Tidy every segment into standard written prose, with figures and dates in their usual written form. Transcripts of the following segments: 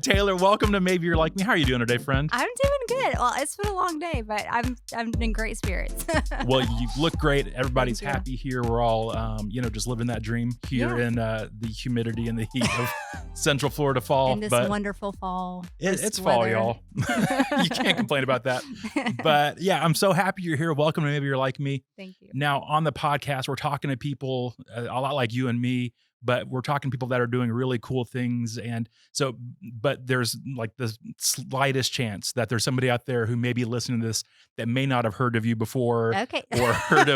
Taylor, welcome to Maybe You're Like Me. How are you doing today, friend? I'm doing good. Well, it's been a long day, but I'm in great spirits. Well, you look great. Everybody's Thank you. happy here. We're all, just living that dream here in the humidity and the heat of Central Florida fall. In this but wonderful fall. it's fall, weather. y'all. You can't complain about that. But yeah, I'm so happy you're here. Welcome to Maybe You're Like Me. Thank you. Now, on the podcast, we're talking to people a lot like you and me, but we're talking to people that are doing really cool things. And so, but there's like the slightest chance that there's somebody out there who may be listening to this that may not have heard of you before Okay. or heard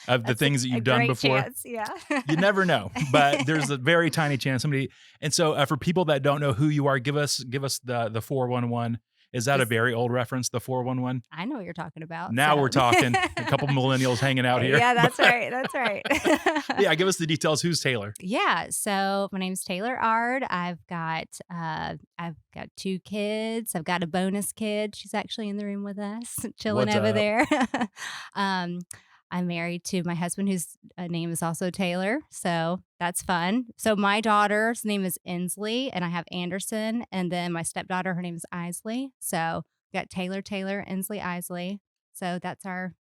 of the things that you've done before. Chance, yeah. You never know, but there's a very tiny chance somebody. And so for people that don't know who you are, give us the 411. Is that a very old reference, the 411? I know what you're talking about. Now we're talking. A couple millennials hanging out here. Yeah, that's right. That's right. Yeah, give us the details. Who's Taylor? Yeah, so my name's Taylor Ard. I've got 2 kids. I've got a bonus kid. She's actually in the room with us, chilling What's over up? there. I'm married to my husband, whose name is also Taylor. So that's fun. So my daughter's name is Inslee, and I have Anderson. And then my stepdaughter, her name is Isley. So we got Taylor, Inslee, Isley. So that's our.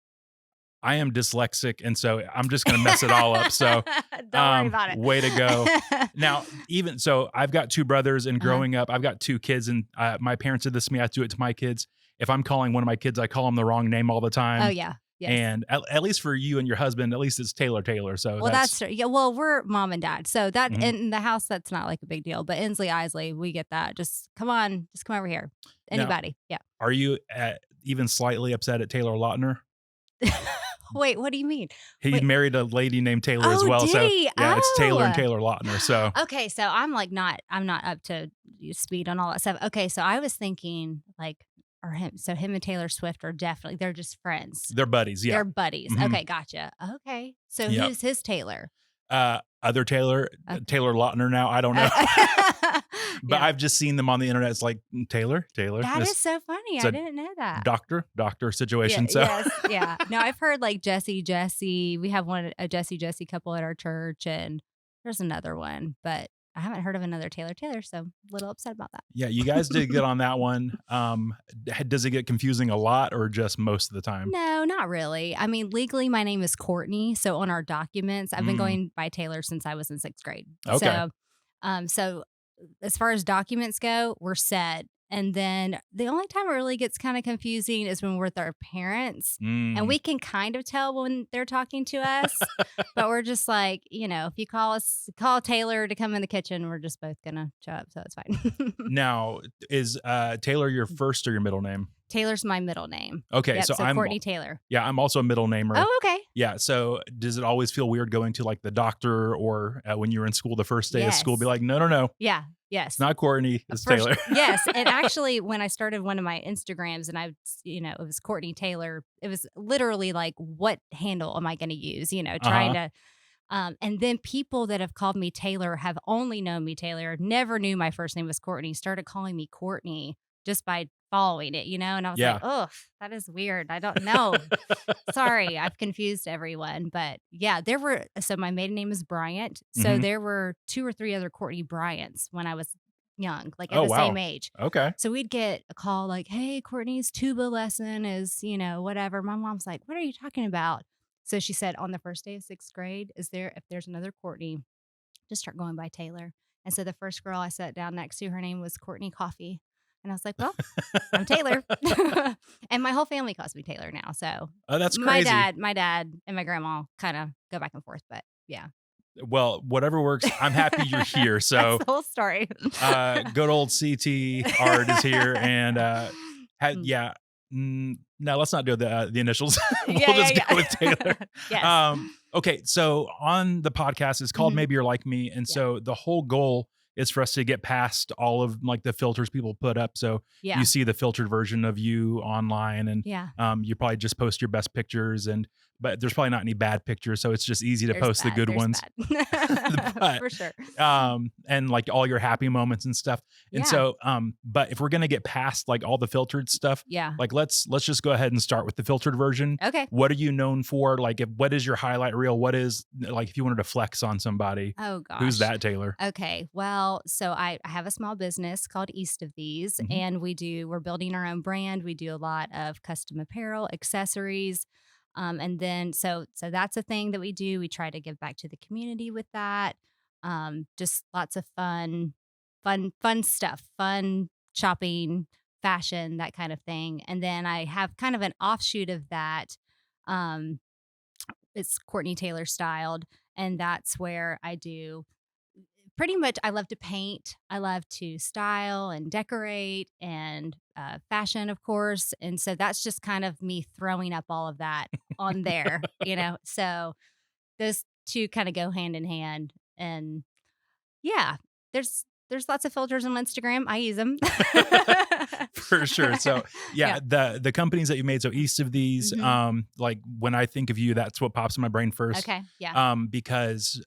I am dyslexic, and so I'm just going to mess it all up. So Don't worry about it. Way to go. Now, even so, I've got 2 brothers, and growing up, I've got 2 kids, and my parents did this to me. I have to do it to my kids. If I'm calling one of my kids, I call them the wrong name all the time. Oh, yeah. Yes. And at least for you and your husband, at least it's Taylor. So well, that's true. Yeah. Well, we're mom and dad, so that Mhm. in the house, that's not like a big deal. But Inslee, Isley, we get that. Just come over here. Anybody? Yeah. Are you even slightly upset at Taylor Lautner? Wait, what do you mean? He Wait. married a lady named Taylor as Oh, well. did So he? yeah, it's Taylor and Oh. Taylor Lautner. So Okay, so I'm not up to speed on all that stuff. Okay, so I was thinking like, or him. So him and Taylor Swift are definitely, they're just friends. they're buddies. Yeah. They're buddies. Mhm. Okay, gotcha. Okay, so Yep. who's his Taylor? Other Taylor, Okay. Taylor Lautner now. I don't know. But Yeah. I've just seen them on the internet. It's like Taylor. That This is so funny. it's I a didn't know that. doctor situation. Yeah, So yes, yeah. No, I've heard like Jesse. We have a Jesse couple at our church, and there's another one, but I haven't heard of another Taylor. So I'm a little upset about that. yeah, you guys did good on that one. Does it get confusing a lot or just most of the time? No, not really. I mean, legally, my name is Courtney. So on our documents, I've been Mm. going by Taylor since I was in 6th grade. Okay. So as far as documents go, we're set. And then the only time it really gets kind of confusing is when we're with our parents. Mm. And we can kind of tell when they're talking to us, but we're just like, if you call Taylor to come in the kitchen, we're just both going to show up. So it's fine. Now, is Taylor your first or your middle name? Taylor's my middle name. Okay, Yep, so I'm Courtney Taylor. Yeah, I'm also a middle namer. Oh, okay. Yeah. So does it always feel weird going to like the doctor or when you were in school the first day of school, Yes. be like, no, Yeah. Yes. it's not Courtney, it's First- Taylor. Yes. And actually, when I started one of my Instagrams and it was Courtney Taylor, it was literally like, what handle am I going to use? Trying to. And then people that have called me Taylor have only known me Taylor, never knew my first name was Courtney, started calling me Courtney just by following it, and I was like, oh, that is weird. I don't know. Sorry, I've confused everyone. But yeah, so my maiden name is Bryant. So Mhm. there were 2 or 3 other Courtney Bryants when I was young, like at Oh, the wow. same age. Okay. So we'd get a call like, hey, Courtney's tuba lesson is, whatever. My mom's like, what are you talking about? So she said on the first day of 6th grade, if there's another Courtney, just start going by Taylor. And so the first girl I sat down next to, her name was Courtney Coffee. And I was like, well, I'm Taylor. And my whole family calls me Taylor now. So Oh, that's crazy. my dad and my grandma kind of go back and forth. But yeah. Well, whatever works. I'm happy you're here. So That's the whole story. good old CT Ard is here. And no, let's not do the initials. We'll just go with Taylor. Yes. Okay, so on the podcast, it's called Mhm. Maybe You're Like Me. And so the whole goal is for us to get past all of like the filters people put up. So Yeah. you see the filtered version of you online and Yeah. you probably just post your best pictures. but there's probably not any bad pictures, so it's just easy to There's post the bad, good there's ones. bad. But For sure. and like all your happy moments and stuff. And Yeah. so but if we're gonna get past like all the filtered stuff, Yeah. like let's just go ahead and start with the filtered version. Okay. What are you known for? Like what is your highlight reel? What is like if you wanted to flex on somebody, Oh who's gosh. that, Taylor? Okay. Well, so I have a small business called East of These, Hmm. and we're building our own brand. We do a lot of custom apparel, accessories. And then so that's a thing that we do. We try to give back to the community with that. Just lots of fun stuff, fun shopping, fashion, that kind of thing. And then I have kind of an offshoot of that. Um, it's Courtney Taylor styled, and that's where I do pretty much. I love to paint. I love to style and decorate and fashion, of course. And so that's just kind of me throwing up all of that on there, So those two kind of go hand in hand. And yeah, there's lots of filters on Instagram. I use them. For sure. So Yeah. yeah, the companies that you made, so East of These, Mhm. like when I think of you, that's what pops in my brain first. Okay. Yeah. Because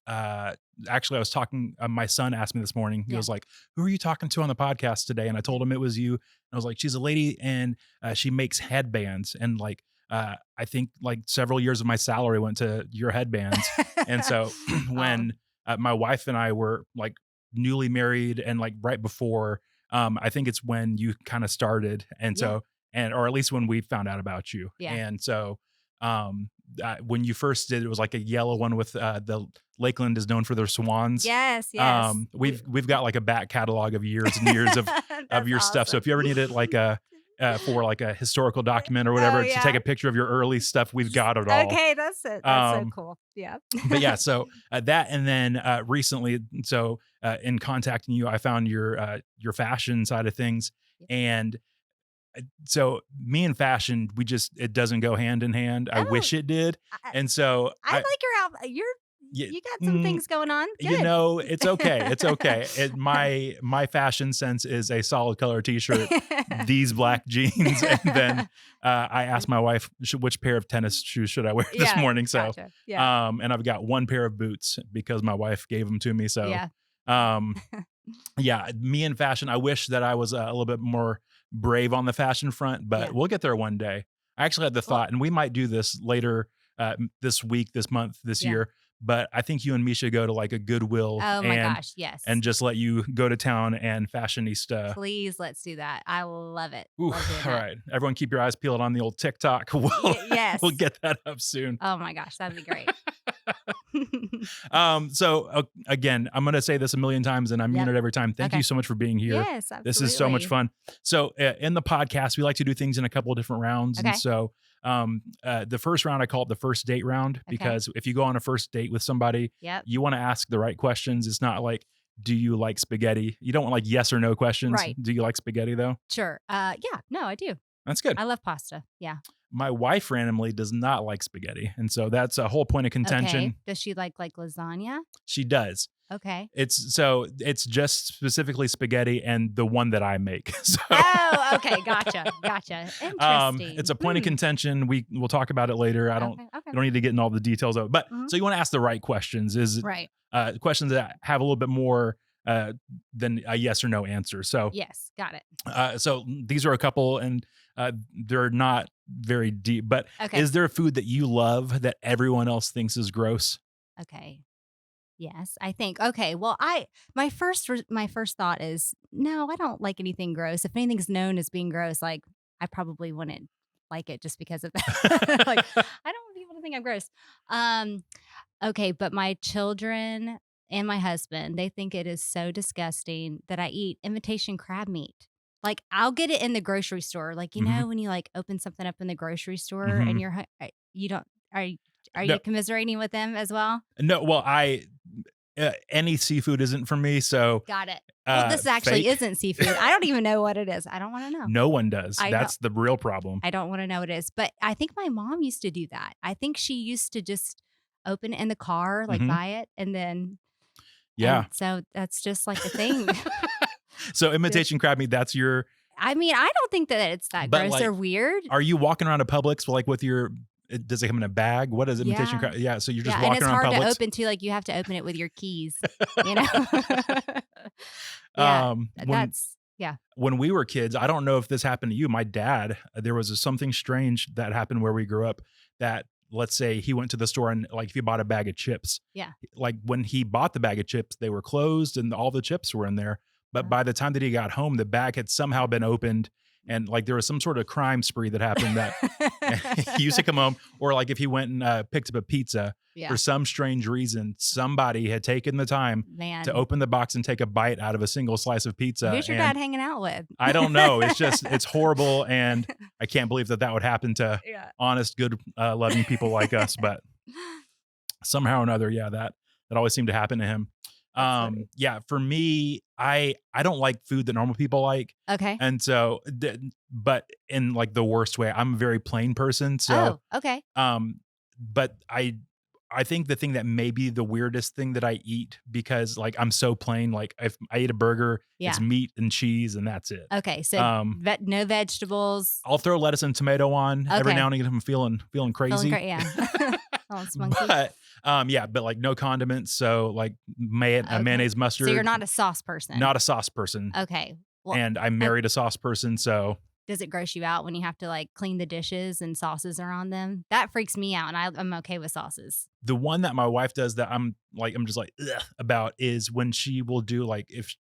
actually I was talking, my son asked me this morning, he Yeah. was like, who are you talking to on the podcast today? And I told him it was you. And I was like, she's a lady and she makes headbands. And like, I think like several years of my salary went to your headbands. And so Oh, when my wife and I were like newly married and like right before, I think it's when you kind of started. And yeah. so, and, or at least when we found out about you. Yeah. And so, when you first did, it was like a yellow one with, the Lakeland is known for their swans. Yes. Yes. We've got like a back catalog of years and years of That's your stuff. So awesome. if you ever needed like a, for like a historical document or Oh whatever to take yeah. a picture of your early stuff, we've got it all. Okay, that's it. That's so Um, cool. Yeah. but yeah, so that, and then recently, so in contacting you, I found your fashion side of things, and so me and fashion, it doesn't go hand in hand. I Oh, wish it did, I and so I like your outfit. yeah, You got some mm, things going on. Good. it's okay, it's okay. My fashion sense is a solid color T-shirt, these black jeans, and then I asked my wife which pair of tennis shoes should I wear this Yeah, morning. So, gotcha. Yeah. and I've got one pair of boots because my wife gave them to me. So, Yeah. um, yeah, me and fashion. I wish that I was a little bit more brave on the fashion front, but Yeah. we'll get there one day. I actually had the Well, thought, and we might do this later this week, this month, this yeah. year. But I think you and me should go to like a Goodwill Oh my gosh, and yes. just let you go to town and fashionista. Please, let's do that. I love it. Ooh, Love doing all that. right, everyone, keep your eyes peeled on the old TikTok. We'll Yes. get that up soon. Oh my gosh, that'd be great. So again, I'm going to say this a million times and I mean Yep. it every time. Thank Okay. you so much for being here. Yes, This is so much absolutely. fun. So in the podcast, we like to do things in a couple of different rounds. And Okay. so the first round, I call it the first date round, Okay. because if you go on a first date with somebody, Yep. you want to ask the right questions. It's not like, do you like spaghetti? You don't want like yes or no questions. Right. Do you like spaghetti though? Sure. Yeah. No, I do. That's good. I love pasta. Yeah. My wife randomly does not like spaghetti. And so that's a whole point of contention. Okay. Does she like lasagna? She does. Okay. It's just specifically spaghetti and the one that I make. So Oh, okay. Gotcha. Gotcha. Interesting. it's a point of contention. We'll talk about it later. Okay. I Okay. don't need to get in all the details of it. But Mhm. so you want to ask the right questions, is Right. questions that have a little bit more than a yes or no answer. So Yes. Got it. so these are a couple, and they're not very deep. But Okay. is there a food that you love that everyone else thinks is gross? Okay. Yes, I think. Okay. Well, my first thought is no, I don't like anything gross. If anything's known as being gross, like I probably wouldn't like it just because of that. Like I don't want people to think I'm gross. Um, okay, but my children and my husband, they think it is so disgusting that I eat imitation crab meat. Like I'll get it in the grocery store. Like Hmm. when you like open something up in the grocery store Hmm. and you don't are No, you commiserating with them as well? no. Well, any seafood isn't for me. So Got it. Well, this actually fake. isn't seafood. I don't even know what it is. I don't want to know. No one does. I don't. That's the real problem. I don't want to know what it is. But I think my mom used to do that. I think she used to just open it in the car, like Hmm. buy it, and then Yeah. so that's just like a thing. So Just- imitation crab meat. That's your. I mean, I don't think that it's that But gross like, or weird. are you walking around a Publix like with your Does it come in a bag? What is imitation Yeah. crab? Yeah, so you're just Yeah, and walking it's around hard to Publix. open too, like, you have to open it with your keys, you know? Yeah, When that's yeah. we were kids, I don't know if this happened to you. My dad, there was something strange that happened where we grew up. That let's say he went to the store and like if he bought a bag of chips, Yeah. like when he bought the bag of chips, they were closed and all the chips were in there. But Uh, by the time that he got home, the bag had somehow been opened, and like there was some sort of crime spree that happened that he used to come home, or like if he went and picked up a pizza for Yeah, some strange reason, somebody had taken the time to man. open the box and take a bite out of a single slice of pizza. Who's your And dad hanging out with? I don't know. It's just it's horrible, and I can't believe that that would happen to Yeah. honest, good, loving people like us. But somehow or another, yeah, that always seemed to happen to him. That's funny. Yeah, for me, I don't like food that normal people like, Okay. and so, but in like the worst way, I'm a very plain person. So, Oh, okay. but I think the thing that may be the weirdest thing that I eat because like I'm so plain, like if I eat a burger, it's Yeah. meat and cheese and that's it. Okay, so Um, no vegetables. I'll throw lettuce and tomato on every Okay. now and again if I'm feeling Feeling crazy. great, yeah. Oh, spunky. But yeah, but like no condiments, so like Okay. mayonnaise, So you're mustard. not a sauce person. Not a sauce person, Okay. Well, and I uh, married a sauce person, so does it gross you out when you have to, like, clean the dishes and sauces are on them? That freaks me out, and I'm okay with sauces. the one that my wife does that I'm just like ugh about is when she will do like if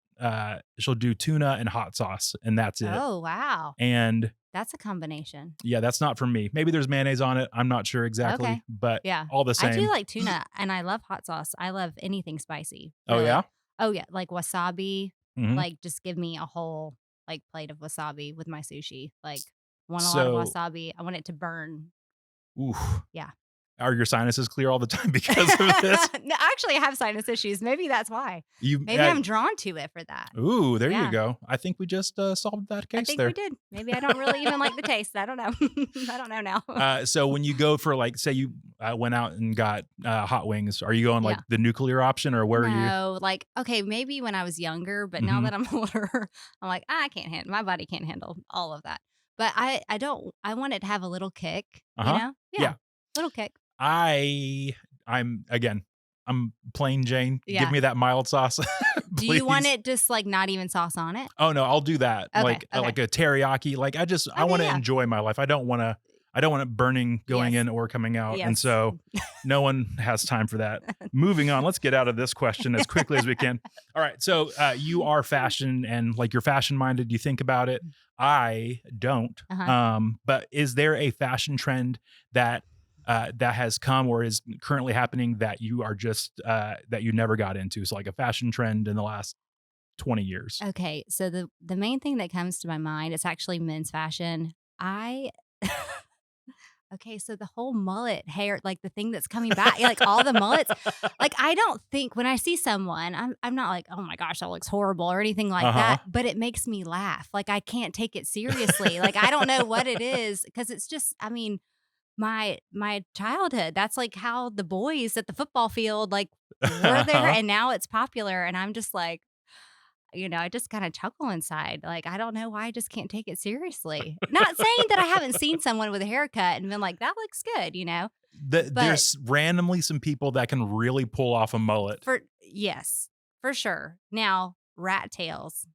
she'll do tuna and hot sauce and that's it. Oh, wow. And That's a combination. yeah, that's not for me. Maybe there's mayonnaise on it. I'm not sure exactly, Okay. but Yeah. all the I do same. like tuna, and I love hot sauce. I love anything spicy, Oh really. yeah. Oh, yeah, like wasabi, Hmm. like, just give me a whole, like, plate of wasabi with my sushi. Like, want a lot of So, wasabi. I want it to burn. oof, Yeah. are your sinuses clear all the time because of this? No, actually, I have sinus issues. Maybe that's why. You, Maybe I'm drawn to it for that. ooh, there you Yeah. go. I think we just solved that I case think we there. did. Maybe I don't really even like the taste. I don't know. I don't know now. So when you go for like, say you went out and got hot wings, are you going like Yeah. the nuclear option or where are you? No, like, okay, maybe when I was younger, but now Mhm. that I'm older, I'm like, I can't handle my body can't handle all of that. But I don't I want it to have a little kick, Uh you huh. know? Yeah. Yeah. Little kick. I'm again. I'm plain Jane. Give Yeah. me that mild sauce, Do you want please. it just like not even sauce on it? Oh no, I'll do that. Okay. Okay. Like a teriyaki. Like I Okay, want to yeah. enjoy my life. I don't want it burning going Yes. in or coming out. And Yes. so no one has time for that. Moving on, let's get out of this question as quickly as we can. All right. So you are fashion and like you're fashion minded. You think about it. I don't. Uh-huh. But is there a fashion trend that that has come or is currently happening that you are just that you never got into? So like a fashion trend in the last 20 years. Okay. So the main thing that comes to my mind is actually men's fashion. I Okay, so the whole mullet hair, like the thing that's coming back, like all the mullets, like I don't think when I see someone, I'm not like, oh my gosh, that looks horrible or anything like Uh-huh. that, but it makes me laugh. Like I can't take it seriously. Like I don't know what it is because it's just, I mean, my childhood. That's like how the boys at the football field like were there, Uh-huh. and now it's popular, and I'm just like, I just kind of chuckle inside. Like, I don't know why I just can't take it seriously. Not saying that I haven't seen someone with a haircut and been like, that looks good. But There's randomly some people that can really pull off a mullet. yes, for sure. Now, rat tails,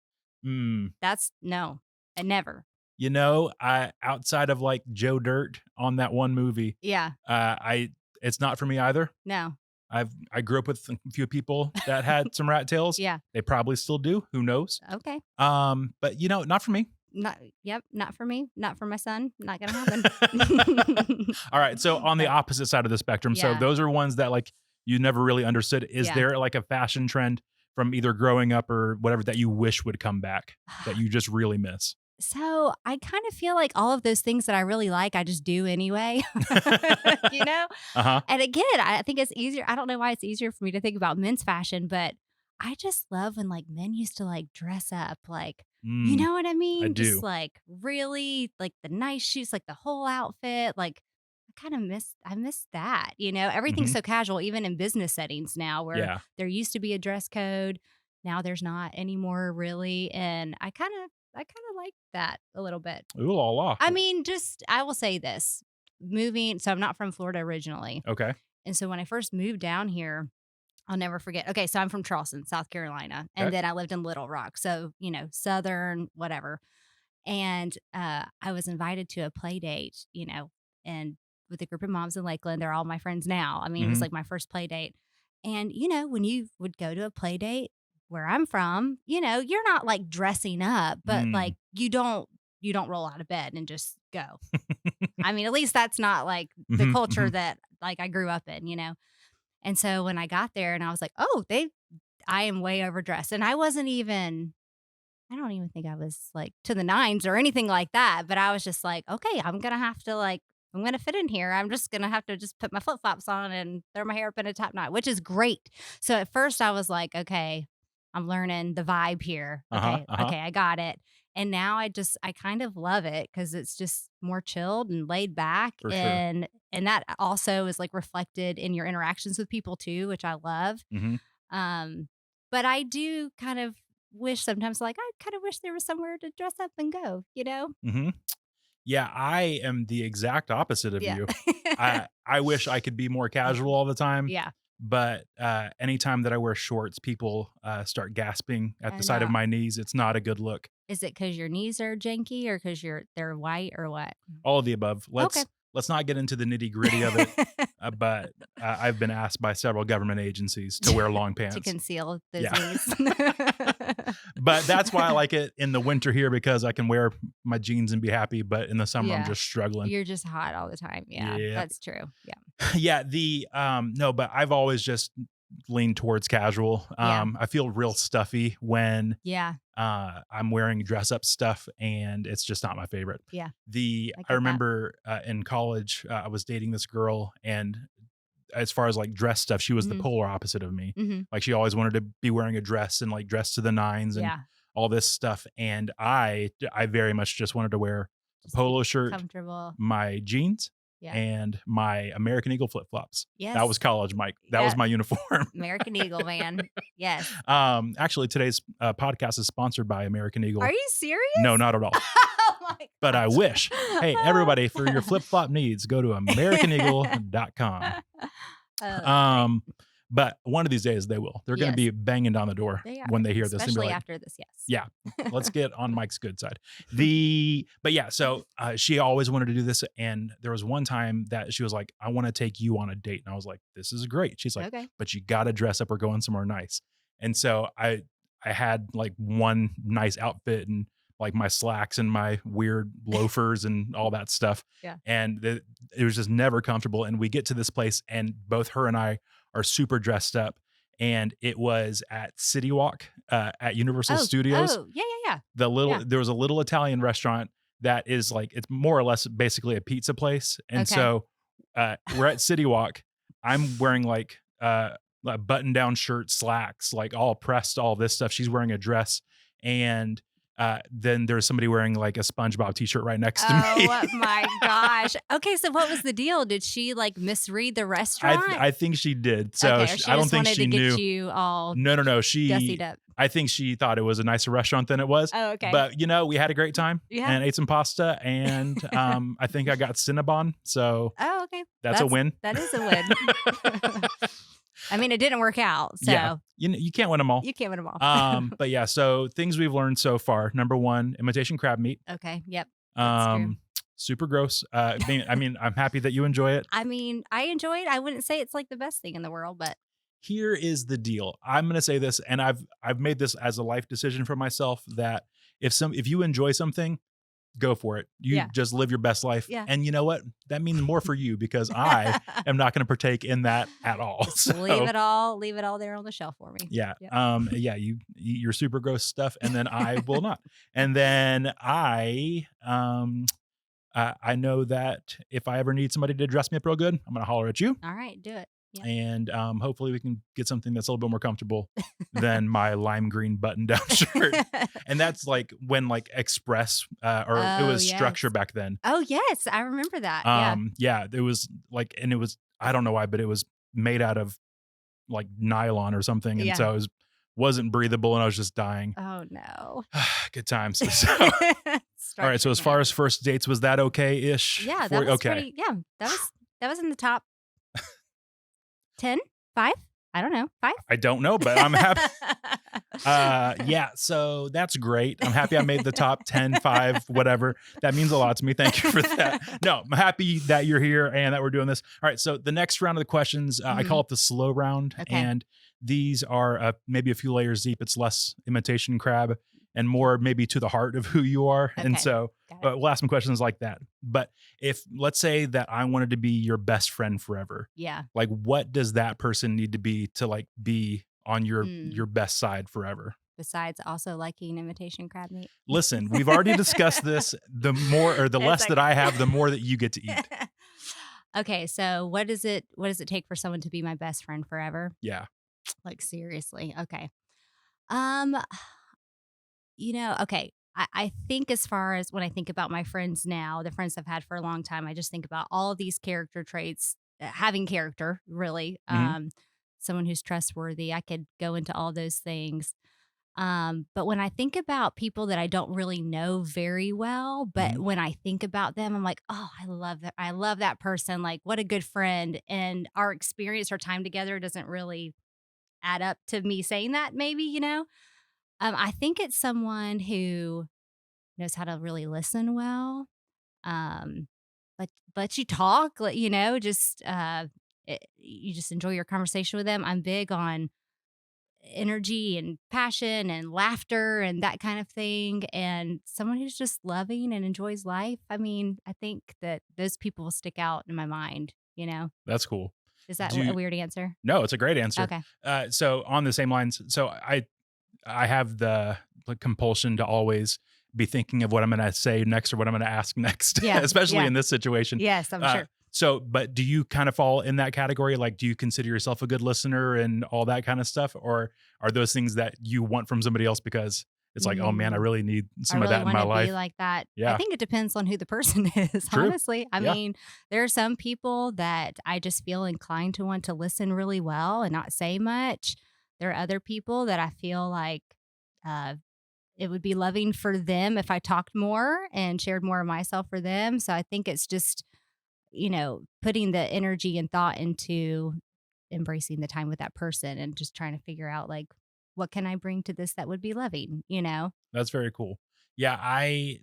Mm. that's no, I never. You know, I outside of like Joe Dirt on that one movie, Yeah, I it's not for me either. no, I grew up with a few people that had some rat tails. yeah, They probably still do. Who knows? okay. But you know, not for me. Yep, not for me, not for my son, not gonna happen. All right. So on the But opposite side of the spectrum, so yeah, those are ones that like you never really understood. Is yeah. there like a fashion trend from either growing up or whatever that you wish would come back that you just really miss? So I kind of feel like all of those things that I really like, I just do anyway. you know? Uh-huh. And again, I think it's easier. I don't know why it's easier for me to think about men's fashion, but I just love when like men used to like dress up, like, you Mm, know what I I mean? Just do. like really like the nice shoes, like the whole outfit. Like I miss that. Everything's Mhm. so casual, even in business settings now where Yeah. there used to be a dress code. Now there's not anymore really. And I kind of like that a little bit. Ooh la la. I mean, just I will say this. moving, so I'm not from Florida originally. Okay. And so when I first moved down here, I'll never forget. Okay, so I'm from Charleston, South Carolina, and Okay. then I lived in Little Rock. So, southern, whatever. And I was invited to a play date, and with a group of moms in Lakeland. They're all my friends now. I mean, it was Mhm. like my first play date. And, when you would go to a play date where I'm from, you're not like dressing up, but Mm. like you don't roll out of bed and just go. I mean, at least that's not like the Mhm, culture mhm. that like I grew up in. And so when I got there and I was like, "Oh, I am way overdressed." And I don't even think I was like to the nines or anything like that, but I was just like, "Okay, I'm going to fit in here. I'm just going to have to just put my flip-flops on and throw my hair up in a top knot," which is great. So at first I was like, "Okay, I'm learning the vibe here. Uh-huh, Okay, uh-huh. okay, I got it." And now I kind of love it cuz it's just more chilled and laid back, For sure. and that also is like reflected in your interactions with people too, which I love. Mhm, Um, but I do kind of wish sometimes, like, I kind of wish there was somewhere to dress up and go. mhm. Yeah, I am the exact opposite of Yeah. you. I wish I could be more casual all the time, Yeah. but, anytime that I wear shorts, people, start gasping at I the sight of know. my knees. It's not a good look. Is it because your knees are janky or because they're white or what? All of the above. Okay. Let's not get into the nitty-gritty of it, but, I've been asked by several government agencies to wear long To pants. conceal those Yeah. knees. But that's why I like it in the winter here because I can wear my jeans and be happy, but in the summer, I'm Yeah. just struggling. You're just hot all the time. Yeah, Yeah. that's true. Yeah. Yeah, no, but I've always just leaned towards casual. Yeah. I feel real stuffy when Yeah. I'm wearing dress up stuff, and it's just not my favorite. Yeah. I I get that. remember in college, I was dating this girl, and as far as like dress stuff, she was the Mhm. polar opposite of me. Mhm. Like she always wanted to be wearing a dress and like dress to the nines and Yeah. all this stuff, and I very much just wanted to wear a Just be polo shirt, comfortable. my jeans, Yeah. and my American Eagle flip flops. That was Yes. college, Mike. That was Yeah. my uniform. American Eagle, man. Yes. Actually, today's podcast is sponsored by American Are Eagle. you No, serious? not at all. Oh my But I gosh. wish. Hey, everybody, for your flip flop needs, go to AmericanEagle.com. Oh, that's great. Um, but one of these days they will. They're going to Yes, be banging down the door they are, when they hear this and be especially like, after this, yes. yeah, let's get on Mike's good side. But yeah, so she always wanted to do this. And there was one time that she was like, I want to take you on a date. And I was like, this is great. She's like, Okay. but you got to dress up. We're going somewhere nice. And so I had like one nice outfit and like my slacks and my weird loafers and all that stuff. Yeah. And it was just never comfortable. And we get to this place and both her and I are super dressed up. And it was at City Walk at Universal Oh, Studios. oh, yeah, yeah, yeah. There was a little Italian restaurant that is like, it's more or less basically a pizza place. And Okay. so we're at City Walk. I'm wearing like a button down shirt, slacks, like all pressed, all this stuff. She's wearing a dress. And then there's somebody wearing like a SpongeBob t-shirt right next to me. Oh my gosh. Okay, so what was the deal? Did she like misread the restaurant? I think she did. So Okay, or she I don't just think wanted she to knew. get you all No. She, gussied up. I think she thought it was a nicer restaurant than it was. Oh, okay. But we had a great time Yeah. and ate some pasta. And I think I got Cinnabon. So Oh, okay. that's a win. That is a win. I mean, it didn't work out, so Yeah. You can't win them all. you can't win them all. But yeah, so things we've learned so far. Number one, imitation crab meat. Okay, yep. That's true. Super gross. I mean, I'm happy that you enjoy it. I mean, I enjoy it. I wouldn't say it's like the best thing in the world, but Here is the deal. I'm going to say this, and I've made this as a life decision for myself that if you enjoy something, go for it. You Yeah. just live your best life. Yeah. And you know what? That means more for you because I am not going to partake in that at all. So, leave it all there on the shelf for me. yeah. Yep. Yeah, you eat your super gross stuff and then I will not. And then I know that if I ever need somebody to dress me up real good, I'm going to holler at you. All right, do it. Yeah. And hopefully we can get something that's a little bit more comfortable than my lime green button down shirt. And that's like when like Express or it Oh, was Structure yes. back then. Oh, yes, I remember that. Yeah. Yeah, it was like, and it was, I don't know why, but it was made out of like nylon or something. And Yeah. so it was wasn't breathable and I was just dying. Oh, no. Good times. So, all Start right. So as getting far as heavy. first dates, was that okay-ish Yeah, for that you? was Okay. pretty yeah, that was in the top 10? 5? I don't know. 5? I don't know, but I'm happy. Yeah, so that's great. I'm happy I made the top 10, 5, whatever. That means a lot to me. Thank you for that. No, I'm happy that you're here and that we're doing this. All right, so the next round of the questions, I call Mhm. it the slow round, Okay. and these are maybe a few layers deep. It's less imitation crab and Okay. more maybe to the heart of who you are. And Okay. so Got it. we'll ask some questions like that. But if let's say that I wanted to be your best friend forever, Yeah. like what does that person need to be to like be on Mm. your best side forever? Besides also liking imitation crab meat. Listen, we've already discussed this. The more or the It's less that okay. I have, the more that you get to eat. Okay, so what does it take for someone to be my best friend forever? Yeah. Like, seriously, okay. Um, okay, I think as far as when I think about my friends now, the friends I've had for a long time, I just think about all of these character traits, having character, really. Mhm. Someone who's trustworthy. I could go into all those things. But when I think about people that I don't really know very well, but Mhm. when I think about them, I'm like, oh, I love that. I love that person. Like, what a good friend. And our experience, our time together doesn't really add up to me saying that, maybe. I think it's someone who knows how to really listen well. Um, let you talk, just you just enjoy your conversation with them. I'm big on energy and passion and laughter and that kind of thing, and someone who's just loving and enjoys life. I mean, I think that those people will stick out in my mind. That's cool. Is that Do a weird answer? No, it's a great answer. Okay. So on the same lines, so I have the like compulsion to always be thinking of what I'm going to say next or what I'm going to ask next, Yeah. especially Yeah. in this situation. Yes, I'm sure. But do you kind of fall in that category? Like, do you consider yourself a good listener and all that kind of stuff? Or are those things that you want from somebody else because it's like, oh man, I Mm, really need I some of really that in want my to be life? like that. I Yeah, think it depends on who the person is, true. honestly. I Yeah, mean, there are some people that I just feel inclined to want to listen really well and not say much. There are other people that I feel like uh, it would be loving for them if I talked more and shared more of myself for them. So I think it's just, putting the energy and thought into embracing the time with that person and just trying to figure out, like, what can I bring to this that would be loving? that's very cool. Yeah, I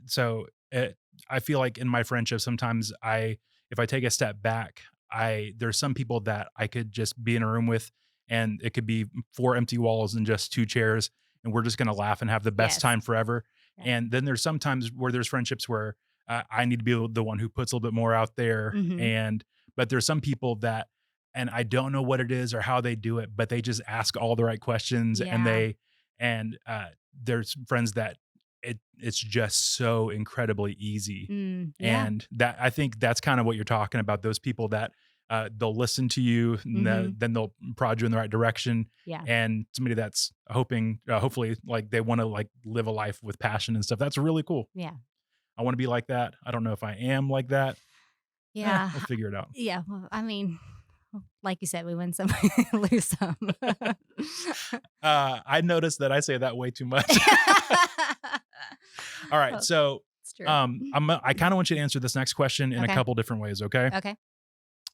feel like in my friendship sometimes if I take a step back, I there's some people that I could just be in a room with and it could be four empty walls and just two chairs and we're just going to laugh and have the best Yes. time forever. Yeah. And then there's sometimes where there's friendships where I need to be the one who puts a little bit more out there Mhm. but there's some people that and I don't know what it is or how they do it, but they just ask all the right questions Yeah. and there's friends that it's just so incredibly easy. Yeah. And that I think that's kind of what you're talking about. Those people that they'll listen to you, and Mhm. then they'll prod you in the right direction. Yeah. And somebody that's hopefully, like they want to like live a life with passion and stuff. That's really cool. Yeah. I want to be like that. I don't know if I am like that. Yeah. We'll figure it out. Yeah. Well, I mean, like you said, we win some, lose some. I noticed that I say that way too much. All right, Oh, so it's true. I kind of want you to answer this next question in a Okay. couple different ways, okay? Okay.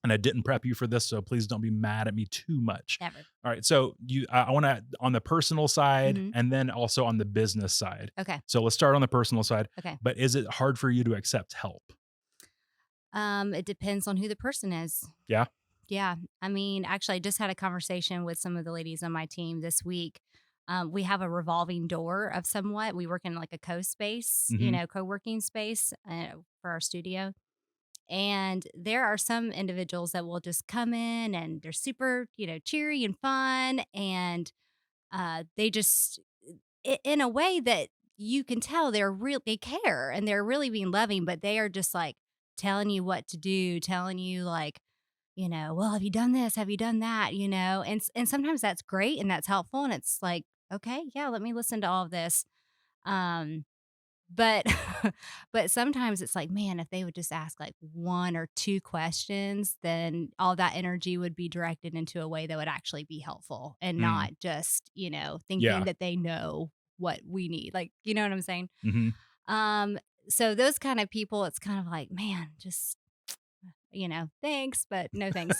And I didn't prep you for this, so please don't be mad at me too much. Never. All right, so I want to on the personal side Mhm. and then also on the business side. Okay. So let's start on the personal side. Okay. But is it hard for you to accept help? It depends on who the person is. Yeah. Yeah. I mean, actually, I just had a conversation with some of the ladies on my team this week. We have a revolving door of somewhat. We work in like a co-space, Hmm. co-working space for our studio. And there are some individuals that will just come in and they're super, cheery and fun. And they just, in a way that you can tell they care and they're really being loving, but they are just like telling you what to do, telling you like, well, have you done this? Have you done that? And sometimes that's great and that's helpful. And it's like, okay, yeah, let me listen to all of this. Um, but but sometimes it's like, man, if they would just ask like 1 or 2 questions, then all that energy would be directed into a way that would actually be helpful and Mm, not just, thinking yeah. that they know what we need. Like, you know what I'm saying? Mhm. Um, so those kind of people, it's kind of like, man, just, thanks, but no thanks.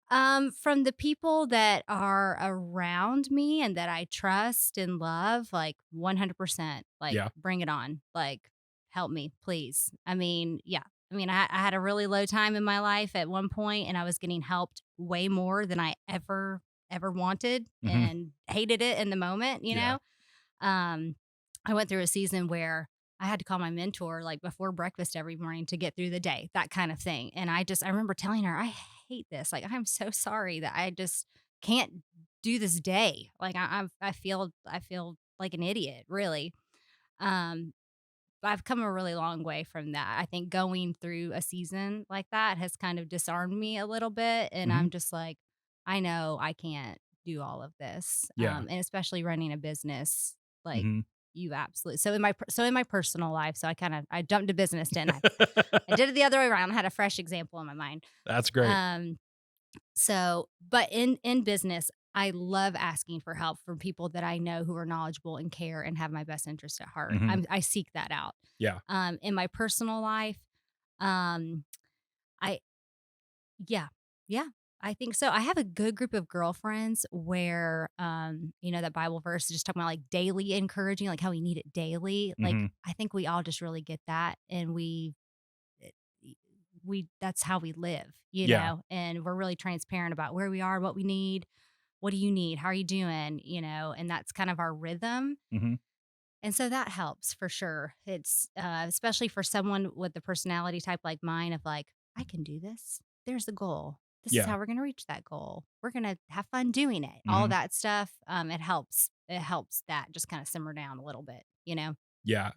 From the people that are around me and that I trust and love, like 100%, like Yeah. bring it on. Like help me, please. I mean, yeah. I mean, I had a really low time in my life at one point and I was getting helped way more than I ever wanted Mhm. and hated it in the moment. Yeah. Um I went through a season where I had to call my mentor like before breakfast every morning to get through the day, that kind of thing. And I remember telling her, I hate this. Like, I'm so sorry that I just can't do this day. Like, I feel like an idiot, really. Um, but I've come a really long way from that. I think going through a season like that has kind of disarmed me a little bit. And Mhm. I'm just like, I know I can't do all of this. Yeah. And especially running a business, like Mhm. you absolutely. So in my personal life, so I jumped to business, didn't I? I did it the other way around. I had a fresh example in my mind. That's great. Um, but in business, I love asking for help from people that I know who are knowledgeable and care and have my best interest at heart. Mhm. I seek that out. Yeah. In my personal life, um, I yeah, yeah, I think so. I have a good group of girlfriends where, that Bible verse is just talking about like daily encouraging, like how we need it daily. Like Mhm. I think we all just really get that, and eh, we that's how we live, Yeah. and we're really transparent about where we are, what we need. What do you need? How are you doing? And that's kind of our rhythm. Mhm. And so that helps for sure. It's especially for someone with a personality type like mine of like, I can do this. There's the goal. This is Yeah. how we're going to reach that goal. We're going to have fun doing it. All Mhm. that stuff. It helps. It helps that just kind of simmer down a little bit. Yeah.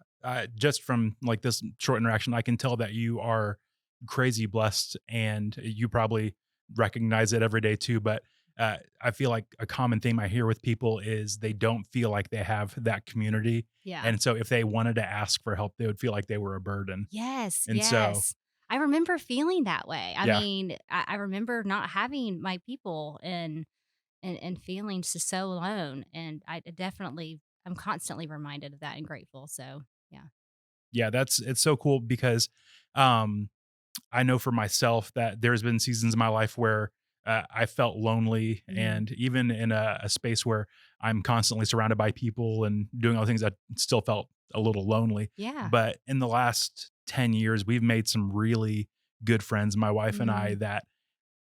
Just from like this short interaction, I can tell that you are crazy blessed and you probably recognize it every day too. But I feel like a common theme I hear with people is they don't feel like they have that community. Yeah. And so if they wanted to ask for help, they would feel like they were a burden. Yes. And so, Yes. I remember feeling that way. I yeah, mean, I remember not having my people and feeling so alone. And I'm constantly reminded of that and grateful. So, yeah. yeah, it's so cool because um, I know for myself that there's been seasons in my life where I felt lonely, Mm. and even in a space where I'm constantly surrounded by people and doing all the things, I still felt a little lonely. Yeah. But in the last 10 years, we've made some really good friends, my wife and I, Mm. that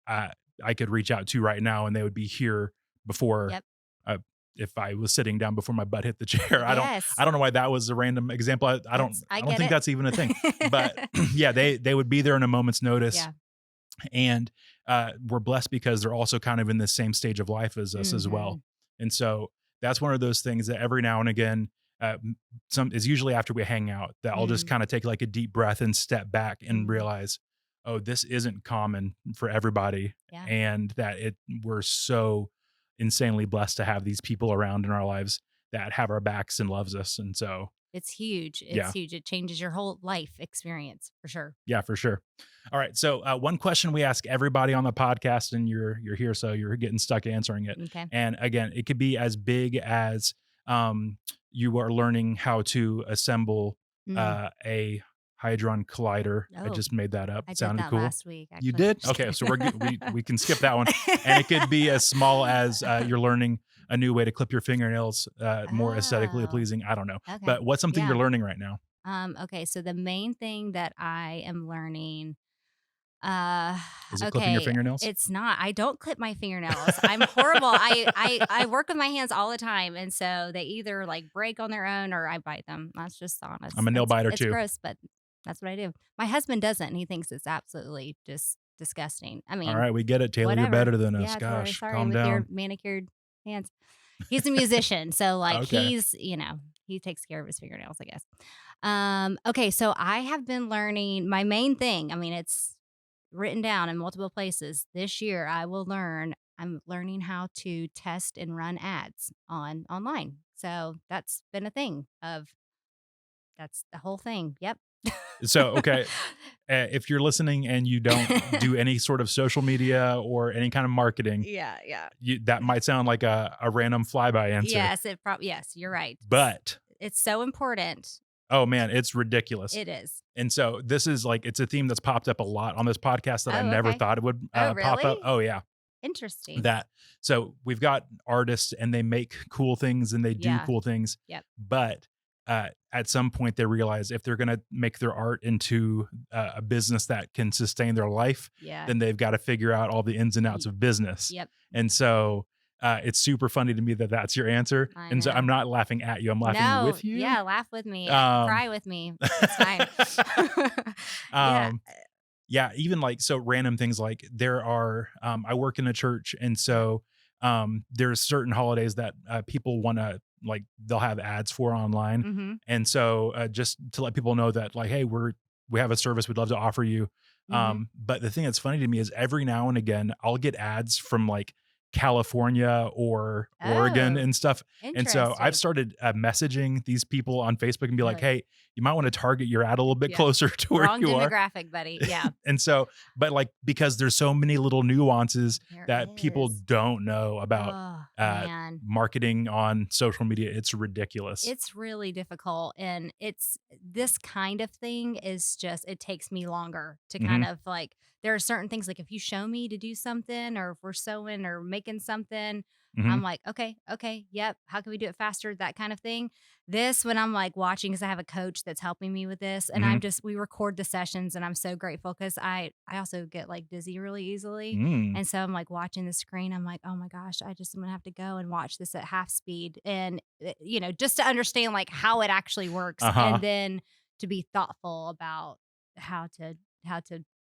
uh, I could reach out to right now, and they would be here before. Yep. Uh, if I was sitting down before my butt hit the chair, Yes. I don't know why that was a random example. I I don't get think it. that's even a thing. But yeah, they would be there in a moment's notice, Yeah. and we're blessed because they're also kind of in the same stage of life as us as well. Mhm. And so that's one of those things that every now and again, some is usually after we hang out that I'll just Mm. kind of take like a deep breath and step back and Mm. realize, oh, this isn't common for everybody, Yeah. and that we're so insanely blessed to have these people around in our lives that have our backs and loves us. And so, It's huge. It's yeah, huge. It changes your whole life experience for sure. yeah, for sure. All right. So one question we ask everybody on the podcast, and you're here, so you're getting stuck answering it. Okay. And again, it could be as big as you are learning how to assemble Mm. a hadron collider. I Oh, just made that up. I It did sounded that cool. last week, You actually. did? Just Okay, kidding. so we're good. We can skip that one. And it could be as small as you're learning a new way to clip your fingernails more aesthetically Oh, pleasing. I don't know, okay. but what's something you're Yeah. learning right now? Okay, so the main thing that I am learning, uh, Is it clipping your okay, fingernails? it's not. I don't clip my fingernails. I'm horrible. I work with my hands all the time, and so they either like break on their own or I bite them. That's just I'm honest. a nail biter It's too. gross, but that's what I do. My husband doesn't, and he thinks it's absolutely just disgusting. I All mean, right, we get it, Taylor. You're whatever. better than us. Yeah, Taylor, Gosh, sorry calm with your down. manicured hands. He's a musician, so, like, Okay. he takes care of his fingernails, I guess. Okay, so I have been learning my main thing, I mean, it's written down in multiple places. This year, I'm learning how to test and run ads online. So, that's been a thing of That's the whole thing. Yep. So, okay, if you're listening and you don't do any sort of social media or any kind of marketing, Yeah, yeah. that might sound like a random flyby answer, Yes, yes, you're right. but It's so important. oh man, it's ridiculous. It is. And so this is like, it's a theme that's popped up a lot on this podcast that I Oh, never okay. thought it would Oh, pop up. really? Oh yeah. Interesting. That, so we've got artists and they make cool things and they do Yeah. cool things, Yep. but at some point they realize if they're going to make their art into a business that can sustain their life, Yeah. then they've got to figure out all the ins and outs Y- of business. Yep. And so it's super funny to me that that's your answer. I And so I'm know. not laughing at you, I'm laughing No, with you. yeah, laugh with me, Um, cry with me. It's fine. Yeah. um, yeah, even like, so random things like there are, I work in a church. And so there's certain holidays that people want to, like, they'll have ads for online. Mhm. And so just to let people know that, like, hey, we have a service we'd love to offer you. Mhm. But the thing that's funny to me is every now and again I'll get ads from like California or Oregon Oh, and stuff. And so I've interesting. started messaging these people on Facebook and be like, Really? hey, you might want to target your ad a little bit Yeah. closer to where Wrong you are. demographic, buddy. Yeah. And so, but like, because there's so many little nuances There that people is. don't know about Oh, uh, man. marketing on social media, it's ridiculous. It's really difficult, and it's this kind of thing is just it takes me longer to Hmm. kind of like there are certain things like if you show me to do something or if we're sewing or making something, Hmm. I'm like, okay, okay, yep. How can we do it faster? That kind of thing. This when I'm like watching because I have a coach that's helping me with this, and Hmm. we record the sessions, and I'm so grateful because I also get like dizzy really easily, Mm. and so I'm like watching the screen. I'm like, oh my gosh, I'm gonna have to go and watch this at half speed, and just to understand like how it actually works, Uh-huh. and then to be thoughtful about how to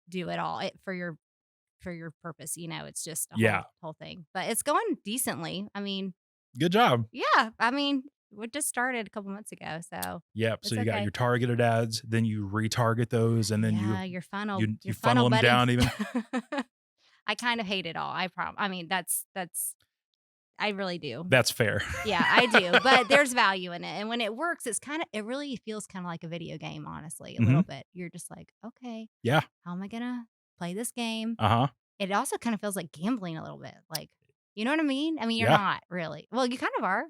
do it all for your purpose. It's just a Yeah. whole thing, but it's going decently. I mean, Good job. yeah, I mean, we just started a couple months ago, so Yep. So it's you got okay. your targeted ads, then you retarget those, and then Yeah, you your funnel funnel them buddy. down even. I kind of hate it all. I mean, that's I really do. That's fair. Yeah, I do, but there's value in it, and when it works, it really feels kinda like a video game, honestly, a Hmm. little bit. You're just like, "Okay, Yeah. how am I gonna play this game?" Uh-huh. It also kinda feels like gambling a little bit, like, you know what I mean? I mean, you're Yeah. not really. Well, you kind of are.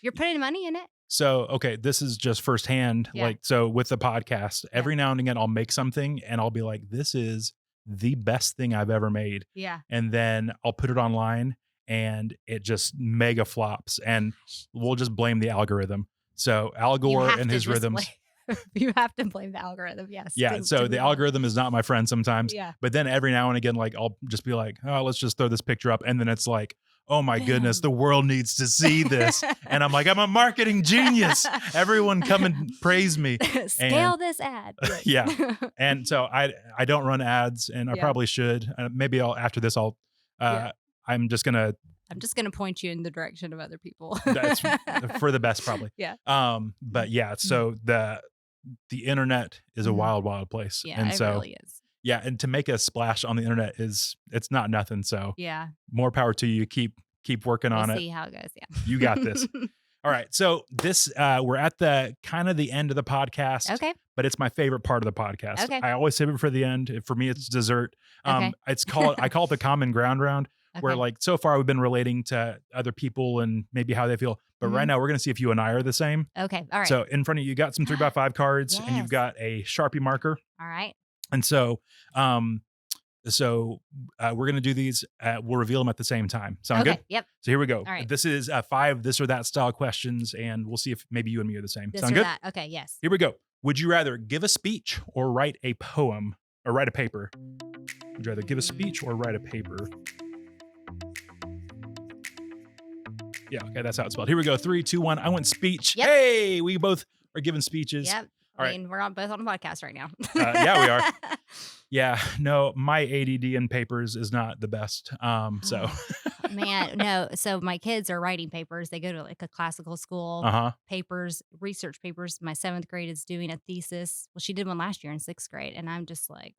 You're putting money in it. So, okay, this is just firsthand. Yeah, Like, so with the podcast, yeah, every now and again, I'll make something and I'll be like, this is the best thing I've ever made. yeah. And then I'll put it online and it just mega flops. And Gosh. we'll just blame the algorithm. So, Al You Gore have and to his just rhythms. you have to blame the algorithm, yes, Yeah. to So, the move on. algorithm is not my friend sometimes. Yeah. But then every now and again, like, I'll just be like, oh, let's just throw this picture up. And then it's like, oh my goodness, Boom. the world needs to see this. And I'm like, I'm a marketing genius. Everyone come and praise me. Scale And this ad. yeah. Yeah. And so I don't run ads and I Yeah. probably should. Maybe after this Yeah. I'm just gonna I'm just gonna point you in the direction of other people. that's for the best probably. Yeah. But yeah, so the internet is a Mhm. wild, wild place. Yeah, And it so really is. yeah, and to make a splash on the internet it's not nothing. So Yeah. more power to you. Keep working We'll on it. see how it goes, yeah. You got this. All right. So this we're at the kind of the end of the podcast, Okay, but it's my favorite part of the podcast. okay, I always save it for the end. For me, it's dessert. okay, I call it the common ground round, where okay. like so far we've been relating to other people and maybe how they feel. But right Mhm. now we're gonna see if you and I are the same. Okay, alright. So in front of you, you got some 3x5 cards and you've Yes. got a Sharpie marker. Alright. And so we're gonna do these. We'll reveal them at the same time. Sound Okay, good? yep, So here we go. alright. This is 5 this or that style questions, and we'll see if maybe you and me are the same. This Sound or good? that. Okay, yes. Here we go. Would you rather give a speech or write a poem or write a paper? Would you rather give a speech or write a paper? Yeah, okay, that's how it's spelled. Here we go. 3, 2, 1. I went speech. Yep. Hey, we both are giving speeches. Yep. All I right. mean, we're both on a podcast right now. Yeah, we are. Yeah, no, my ADD in papers is not the best. So, Man, no. So my kids are writing papers. They go to like a classical school, uh-huh. papers, research papers. My 7th grade is doing a thesis. Well, she did one last year in 6th grade. And I'm just like,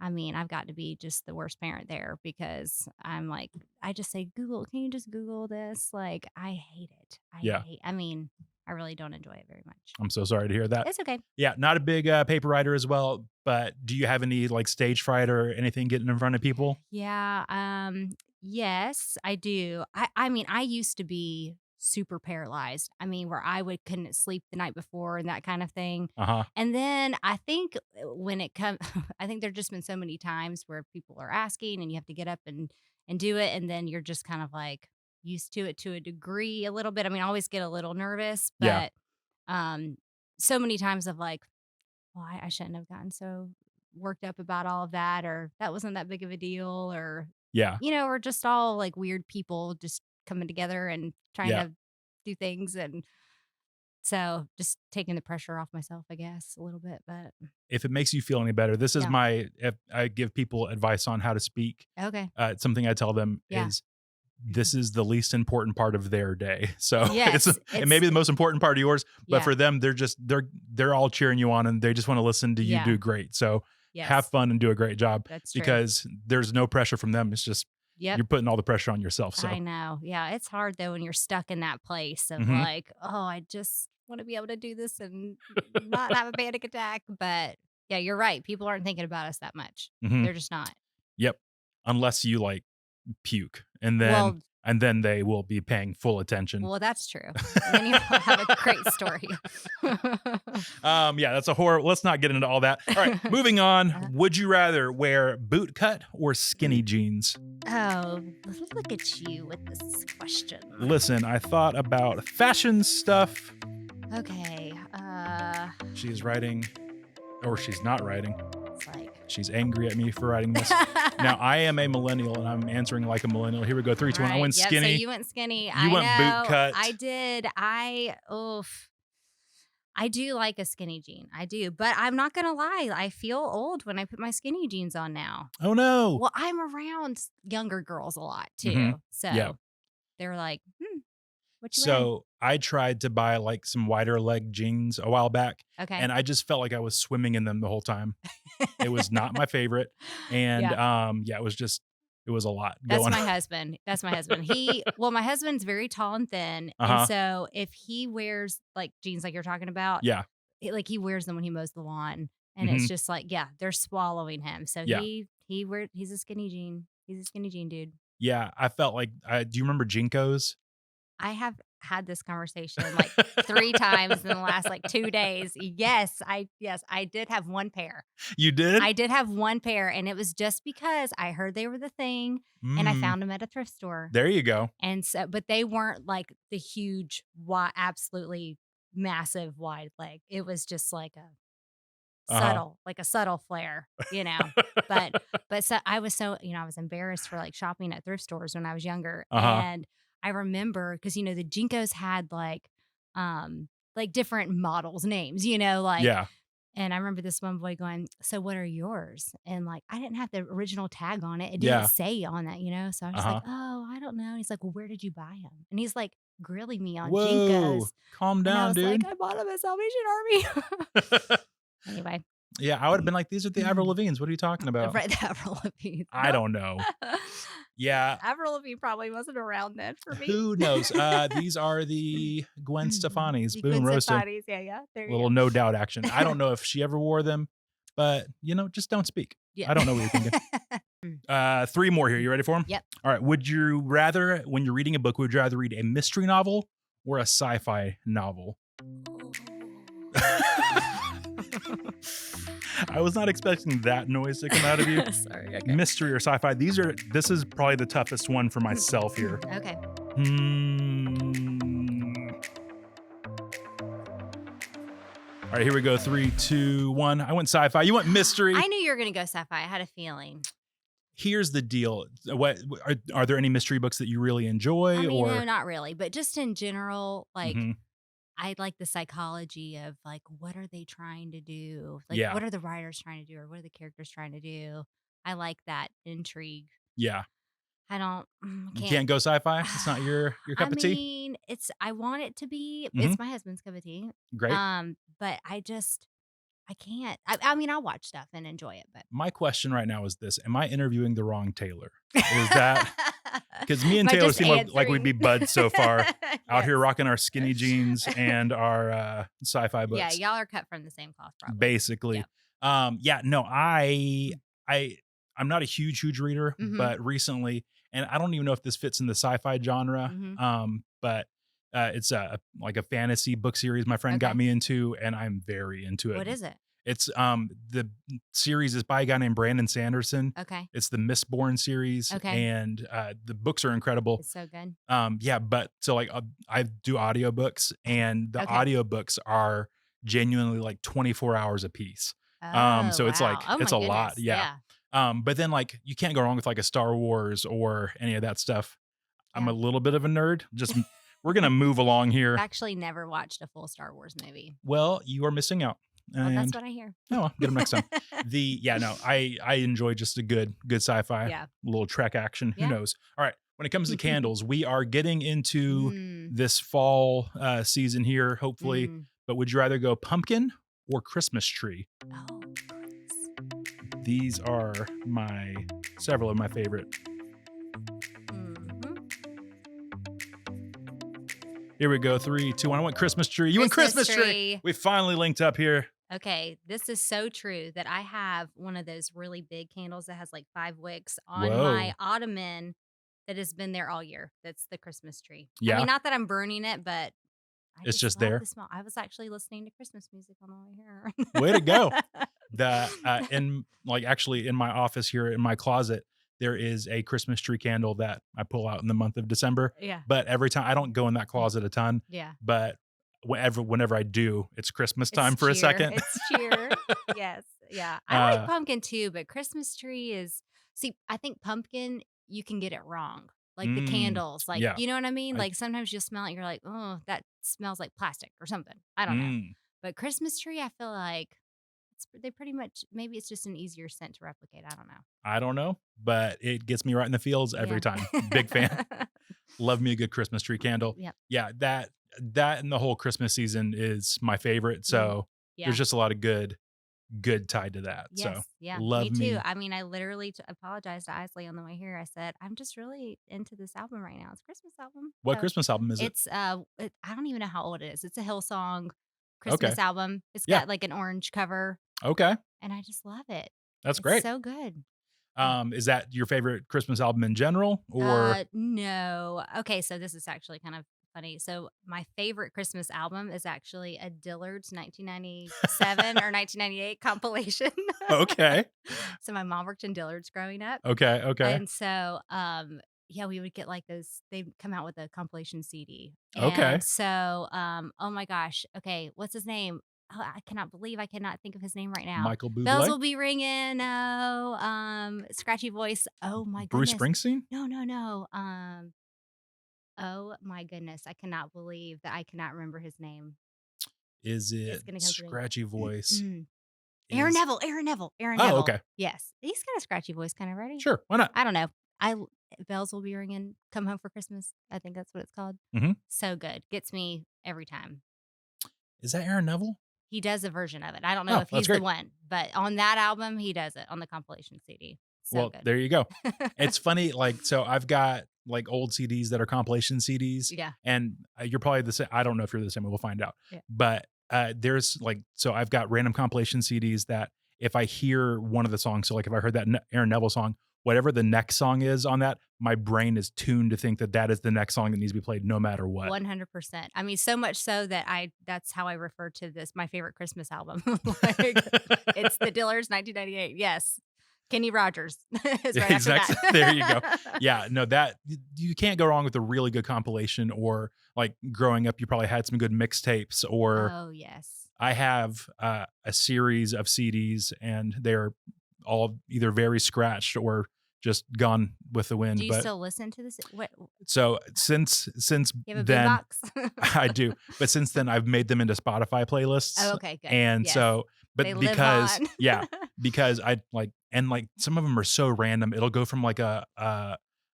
I mean, I've got to be just the worst parent there because I'm like, I just say, Google, can you just Google this? Like, I hate it. Yeah. I mean, I really don't enjoy it very much. I'm so sorry to hear that. It's okay. Yeah, not a big paper writer as well, but do you have any like stage fright or anything getting in front of people? Yeah, yes, I do. I mean, I used to be super paralyzed. I mean, where I would couldn't sleep the night before and that kind of thing. Uh huh. And then I think when it comes I think there've just been so many times where people are asking and you have to get up and do it, and then you're just kind of like used to it to a degree a little bit. I mean, I always get a little nervous, Yeah. but um so many times of like, well, I shouldn't have gotten so worked up about all of that, or that wasn't that big of a deal, or, Yeah. we're just all like weird people just coming together and trying Yeah. to do things. And so just taking the pressure off myself, I guess, a little bit. But If it makes you feel any better, this is yeah. my, if I give people advice on how to speak, Okay. something I tell them Yeah. is this is the least important part of their day. So Yes. it may be the most important part of yours, but Yeah. for them, they're all cheering you on and they just want to listen to you Yeah. do great. So have Yes. fun and do a great job That's true. because there's no pressure from them. It's just Yep. you're putting all the pressure on yourself. So I know. Yeah. It's hard though when you're stuck in that place of mhm, like, oh, I just want to be able to do this and not have a panic attack. But yeah, you're right. People aren't thinking about us that much. mhm, They're just not. yep. Unless you like puke Well, and then they will be paying full attention. well, that's true. And then you have a great story. Yeah, that's a horror. Let's not get into all that. All right, moving on. Uh, Would you rather wear boot cut or skinny jeans? oh, look at you with this question. Listen, I thought about fashion stuff. Okay. She's writing, or she's not writing. It's like She's angry at me for writing this. Now, I am a millennial and I'm answering like a millennial. Here we go. Three, two, one. I right. went Yep. skinny. So you went skinny. You I went boot know. cut. I did. I do like a skinny jean. I do. But I'm not gonna lie. I feel old when I put my skinny jeans on now. Oh, no. Well, I'm around younger girls a lot too. Mhm. So Yeah. they're like, what you wearing? So I tried to buy like some wider leg jeans a while back Okay. and I just felt like I was swimming in them the whole time. It was not my favorite. And Yeah. yeah, it was a lot That's going my on. husband. That's my husband. My husband's very tall and thin. And Uh-huh. so if he wears like jeans like you're talking about, Yeah. like he wears them when he mows the lawn. And it's Mhm. just like, yeah, they're swallowing him. So Yeah. he's a skinny jean. He's a skinny jean dude. Yeah. I felt like do you remember Jinkos? I have had this conversation like 3 times in the last like 2 days. Yes, I did have one pair. You did? I did have one pair, and it was just because I heard they were the thing, and I Mm, found them at a thrift store. there you go. And so but they weren't like the huge, absolutely massive wide leg. It was just Uh-huh. like a subtle flare, you know? But so I was so, I was embarrassed for like shopping at thrift stores when I was younger. Uh-huh. And I remember because the Jinkos had like different models names, like, Yeah. and I remember this one boy going, "So what are yours?" And like I didn't have the original tag on it. It didn't Yeah. say on that, So I was just Uh-huh. like, "Oh, I don't know." And he's like, "Well, where did you buy them?" And he's like grilling me on Whoa. Jinkos. Calm And I down, was like, dude. "I bought them at Salvation Army." Anyway. Yeah, I would have been like, these are the Avril Lavignes. What are you talking about? Right, the Avril Lavigne. I don't know. Yeah. Avril Lavigne probably wasn't around then for me. Who knows? These are the Gwen Stefani's. The Boom, Gwen roasted. Stefani's, yeah. There you Little go. no doubt action. I don't know if she ever wore them, but just don't speak. Yeah. I don't know what you're thinking. 3 more here. You ready for them? Yep. All right. Would you rather, when you're reading a book, would you rather read a mystery novel or a sci-fi novel? I was not expecting that noise to come out of you. Sorry. Okay. Mystery or sci-fi. This is probably the toughest one for myself here. Okay. All right, here we go. 3, 2, 1. I went sci-fi. You went mystery. I knew you were going to go sci-fi. I had a feeling. Here's the deal. What are there any mystery books that you really enjoy? I mean, or no, not really, but just in general, like Mhm. I like the psychology of like what are they trying to do? Like Yeah, what are the writers trying to do or what are the characters trying to do? I like that intrigue. yeah. I don't You can't can't go sci-fi. It's not your I cup of tea. mean, I want it to be. Mhm. It's my husband's cup of tea. Great. But I I can't. I mean, I'll watch stuff and enjoy it, but My question right now is this: am I interviewing the wrong Taylor? Is that because me am and I Taylor just seem like we'd be answering? buds so far, out here Yes. rocking our skinny jeans and our sci-fi Yeah, books, y'all are cut from the same cloth, probably. basically. Yeah. Yeah, no, I I'm not a huge reader, Mhm. but recently, and I don't even know if this fits in the sci-fi genre, Mhm. but it's like a fantasy book series my friend got Okay. me into, and I'm very into it. What is it? It's the series is by a guy named Brandon Sanderson. Okay. It's the Mistborn series, Okay. and the books are incredible. It's so good. Yeah, but so like I do audiobooks, and the Okay. audiobooks are genuinely like 24 hours a piece. Oh, So it's wow. like Oh it's my a lot, goodness. yeah. Yeah. But then like you can't go wrong with like a Star Wars or any of that stuff. I'm a Yeah. little bit of a nerd. We're gonna move along I've here. actually never watched a full Star Wars movie. Well, you are missing out. Well, that's And what I hear. oh, well, get them next time. Yeah, no, I enjoy just a good sci-fi, a Yeah. little Trek action. Who Yeah. knows? All right, when it comes to candles, we are getting into Mm. this fall season here, hopefully. Mm. But would you rather go pumpkin or Christmas tree? Oh, goodness. These are several of my favorite. Mhm. Here we go. 3, 2, 1. I want Christmas tree. You want Christmas Christmas tree. tree. We finally linked up here. Okay, this is so true that I have one of those really big candles that has like 5 wicks on my Whoa. ottoman that has been there all year. That's the Christmas tree. I Yeah, mean, not that I'm burning it, but I it's just just love there. the smell. I was actually listening to Christmas music on the way Way to go. here. The in like actually in my office here in my closet, there is a Christmas tree candle that I pull out in the month of December. Yeah. But every time I don't go in that closet a ton, Yeah. but whenever I do, it's Christmas It's time for a cheer. second. It's cheer. Yes. Yeah. I like uh, pumpkin too, but Christmas tree is see, I think pumpkin, you can get it wrong. Like the mm, candles. Like, yeah. you know what I mean? I, Like sometimes you'll smell it, you're like, oh, that smells like plastic or something. I don't know. mm, But Christmas tree, I feel like they pretty much maybe it's just an easier scent to replicate. I don't know. I don't know, but it gets me right in the feels every Yeah. time. Big fan. Love me a good Christmas tree candle. Yep. Yeah, that and the whole Christmas season is my favorite. Mm. So Yeah. there's just a lot of good tied to that. So Yes. Yeah. love Me too. me. I mean, I literally apologized to Isley on the way here. I said, I'm just really into this album right now. It's a Christmas album. What So Christmas album is it? it's I don't even know how old it is. It's a Hillsong Okay. Christmas album. It's Yeah. got like an orange cover Okay. and I just love it. That's It's great. so good. Is that your favorite Christmas album in general, or No. Okay, so this is actually kind of funny. So my favorite Christmas album is actually a Dillard's 1997 or 1998 compilation. okay, So my mom worked in Dillard's growing up. okay, And so, yeah, we would get like those. They come out with a compilation CD, okay? and so, oh my gosh, okay, what's his name? Oh, I cannot believe I cannot think of his name right now. Michael Bells Bublé, will be ringing. Oh, scratchy voice. Oh my Bruce goodness. Springsteen. No, no, no. Oh my goodness, I cannot believe that I cannot remember his name. Is It's it gonna come to me. scratchy voice? Mm. Aaron Is Neville. Aaron Neville. Aaron oh Neville. okay, Yes, he's got a scratchy voice, kind of ready. sure, why not? I don't know. I bells will be ringing. Come home for Christmas. I think that's what it's called. hmm So good. Gets me every time. Is that Aaron Neville? He does a version of it. I don't know Oh, if that's he's the great. one, but on that album, he does it on the compilation CD. So Well, good. there you go. It's funny, like so I've got like old CDs that are compilation CDs, Yeah. and you're probably the same. I don't know if you're the same. We'll find out. Yeah. But there's like so I've got random compilation CDs that if I hear one of the songs, so like if I heard that Aaron Neville song, whatever the next song is on that, my brain is tuned to think that that is the next song that needs to be played no matter what. 100%. I mean, so much so that that's how I refer to this, my favorite Christmas album. Like, it's the Dillard's 1998. Yes. Kenny Rogers is right after Exactly. that. There you go. Yeah, no, that you can't go wrong with a really good compilation, or like growing up, you probably had some good mixtapes, or Oh, yes. I have a series of CDs and they're all either very scratched or just gone with the wind. Do you But still listen to this? What, so since you have a then boombox? I do, but since then I've made them into Spotify playlists. Oh, okay, good. And Yes. so, but They live because on. yeah, because I like, and like some of them are so random. It'll go from like a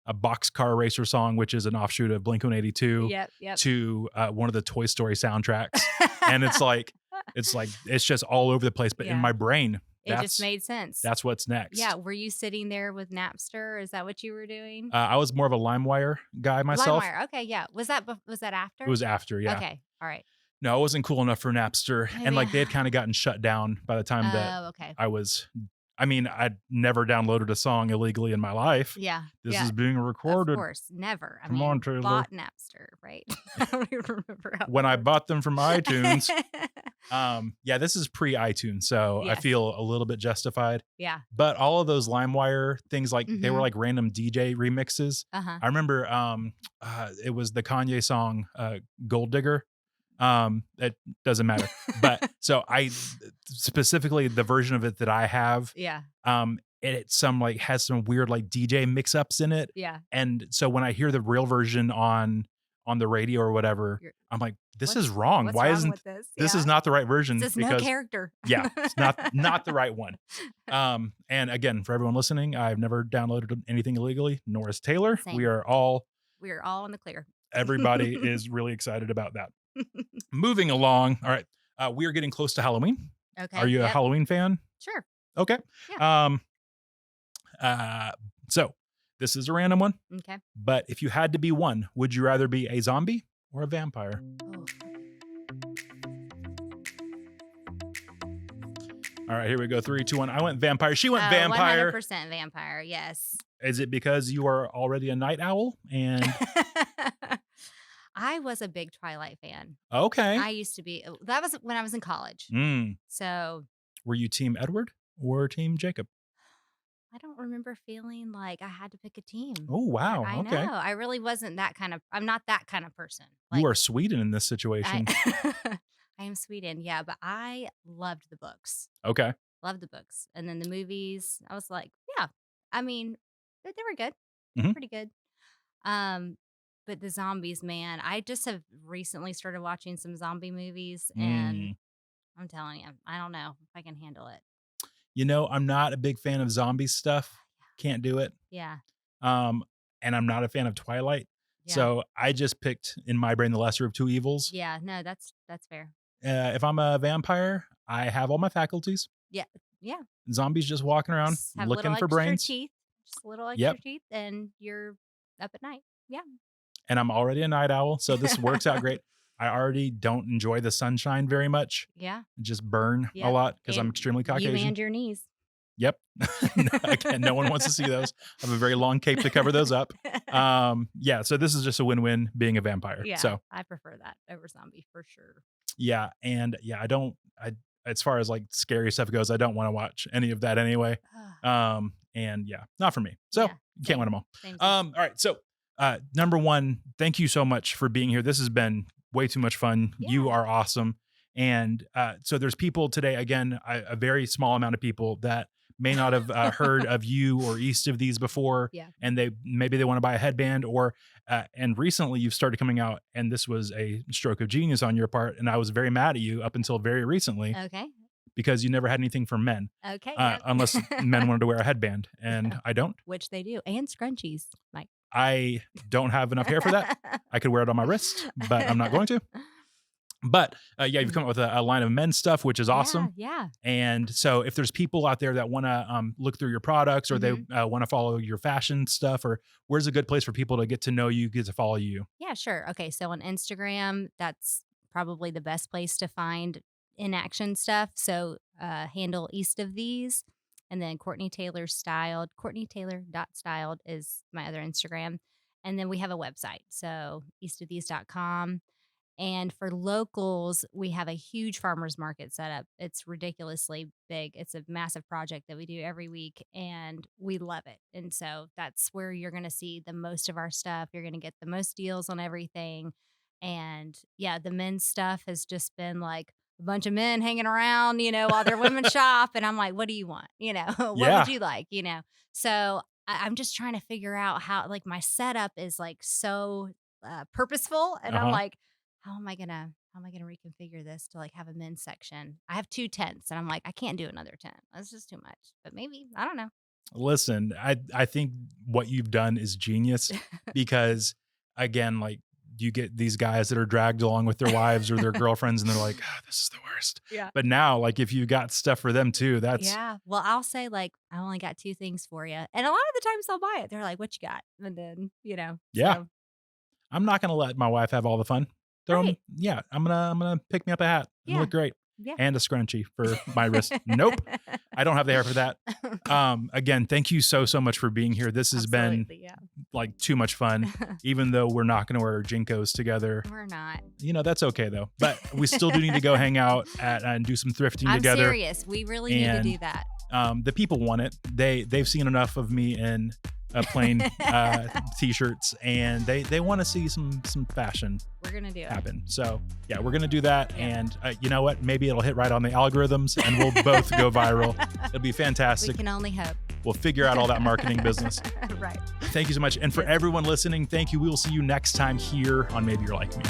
boxcar racer song, which is an offshoot of Blink 182, Yep, yep. to one of the Toy Story soundtracks, and it's like It's like it's just all over the place. But in Yeah. my brain, It just made sense. that's what's Yeah. next. Were you sitting there with Napster? Is that what you were doing? I was more of a LimeWire guy myself. LimeWire. Okay. Yeah. Was that It after? was after, yeah. Okay. All right. No, I wasn't cool enough for Napster, and Maybe. like they had kind of gotten shut down by the time that Oh, okay. I was. I mean, I'd never downloaded a song illegally in my life. Yeah. This Yeah. is being Of recorded. course. Never. I Come on, mean, Taylor. bought Napster, right? I don't even remember how When that I worked. bought them from iTunes. Yeah, this is pre iTunes, so I Yes. feel a little bit justified. Yeah. But all of those LimeWire things, like they were Mhm. like random DJ remixes. Uh-huh. I remember it was the Kanye song Gold Digger. It doesn't matter. But so I specifically the version of it that I have, Yeah. it's some like has some weird like DJ mix-ups in it. Yeah. And so when I hear the real version on the radio or whatever, You're I'm like, this what's is wrong. what's Why wrong isn't with this? this Yeah. is not the right It's version? just no Because character. yeah, it's not the right one. And again, for everyone listening, I've never downloaded anything illegally, nor has Taylor. Same. We're all in the clear. everybody is really excited about that. Moving along. All right. We are getting close to Halloween. Okay. Are you a Yep. Halloween fan? Sure. Okay. So this is a random one, Okay. but if you had to be one, would you rather be a zombie or a vampire? Oh. All right, here we go. 3, 2, 1. I went vampire. She went vampire. 100% vampire. Yes. Is it because you are already a night owl? And I was a big Twilight fan. okay. I used to be. That was when I was in college. So Were you team Edward or team Jacob? I don't remember feeling like I had to pick a team. Oh, wow. I Okay. know. I really wasn't that kind of. I'm not that kind of person. You are Sweden in this situation. I, I am Sweden. Yeah, but I loved the books. Okay. Loved the books, and then the movies. I was like, yeah. I mean, they were good. Mhm. Pretty good. But the zombies, man, I just have recently started watching some zombie movies, and I'm telling you, I don't know if I can handle it. You know, I'm not a big fan of zombie stuff. Can't do it. Yeah. And I'm not a fan of Twilight. Yeah. So I just picked in my brain the lesser of two evils. Yeah, no, that's fair. If I'm a vampire, I have all my faculties. Yeah. Yeah. Zombies just walking around Just have looking little for extra brains. teeth. Just a little extra teeth, and you're up at night. Yeah. And I'm already a night owl, so this works out great. I already don't enjoy the sunshine very much. Yeah. I just burn a Yep. lot because I'm And extremely You Caucasian. and your knees. Yep. Again, no one wants to see those. I have a very long cape to cover those up. Yeah, so this is just a win-win being a vampire. Yeah. So I prefer that over zombie for sure. yeah, and yeah, I as far as like scary stuff goes, I don't want to watch any of that anyway. And yeah, not for me. So Yeah, you can't win them all. Same. All right. So number one, thank you so much for being here. This has been way too much fun. You Yeah. are awesome. And so there's people today, again, a very small amount of people that may not have heard of you or East of these before. Yeah. And maybe they want to buy a headband, or and recently you've started coming out, and this was a stroke of genius on your part. And I was very mad at you up until very recently Okay. because you never had anything for men, Okay. Yep. unless men wanted to wear a headband, and I don't. Which they do. And scrunchies, Mike. I don't have enough hair for that. I could wear it on my wrist, but I'm not going to. But yeah, you've come up with a line of men's stuff, which is awesome. Yeah. And so if there's people out there that want to look through your products, or they want to follow your fashion stuff, or where's a good place for people to get to know you, get to follow you? Yeah, sure. Okay. So on Instagram, that's probably the best place to find in action stuff. So handle East of These, and then Courtney Taylor Styled. CourtneyTaylor.styled is my other Instagram. And then we have a website. So eastofthese.com. And for locals, we have a huge farmers market set up. It's ridiculously big. It's a massive project that we do every week, and we love it. And so that's where you're going to see the most of our stuff. You're going to get the most deals on everything. And yeah, the men's stuff has just been like a bunch of men hanging around, while their women shop. And I'm like, what do you want? What Yeah. would you like? So I'm just trying to figure out how, like, my setup is like so purposeful. And I'm like, how am I gonna reconfigure this to like have a men's section? I have 2 tents, and I'm like, I can't do another tent. That's just too much. But maybe, I don't know. Listen, I think what you've done is genius because, again, like you get these guys that are dragged along with their wives or their girlfriends, and they're like, oh, this is the worst. Yeah. But now, like, if you got stuff for them too, that's Yeah. Well, I'll say like, I only got 2 things for you. And a lot of the times they'll buy it. They're like, what you got? And then, yeah. so I'm not gonna let my wife have all the fun. right. Yeah, I'm gonna pick me up a hat and Yeah. look great. Yeah. And a scrunchie for my wrist. Nope. I don't have the hair for that. Again, thank you so much for being here. This has been Absolutely, yeah. like too much fun, even though we're not going to wear Jinkos together. We're not. That's okay though. But we still do need to go hang out and do some thrifting I'm together. serious. We really need to do that. The people want it. They've seen enough of me in plain t-shirts, and they want to see some fashion We're gonna do it. happen. So yeah, we're gonna do that. And you know what? Maybe it'll hit right on the algorithms, and we'll both go viral. It'll be We fantastic. can only hope. We'll figure out all that marketing business. Right. Thank you so much. And for everyone listening, thank you. We will see you next time here on Maybe You're Like Me.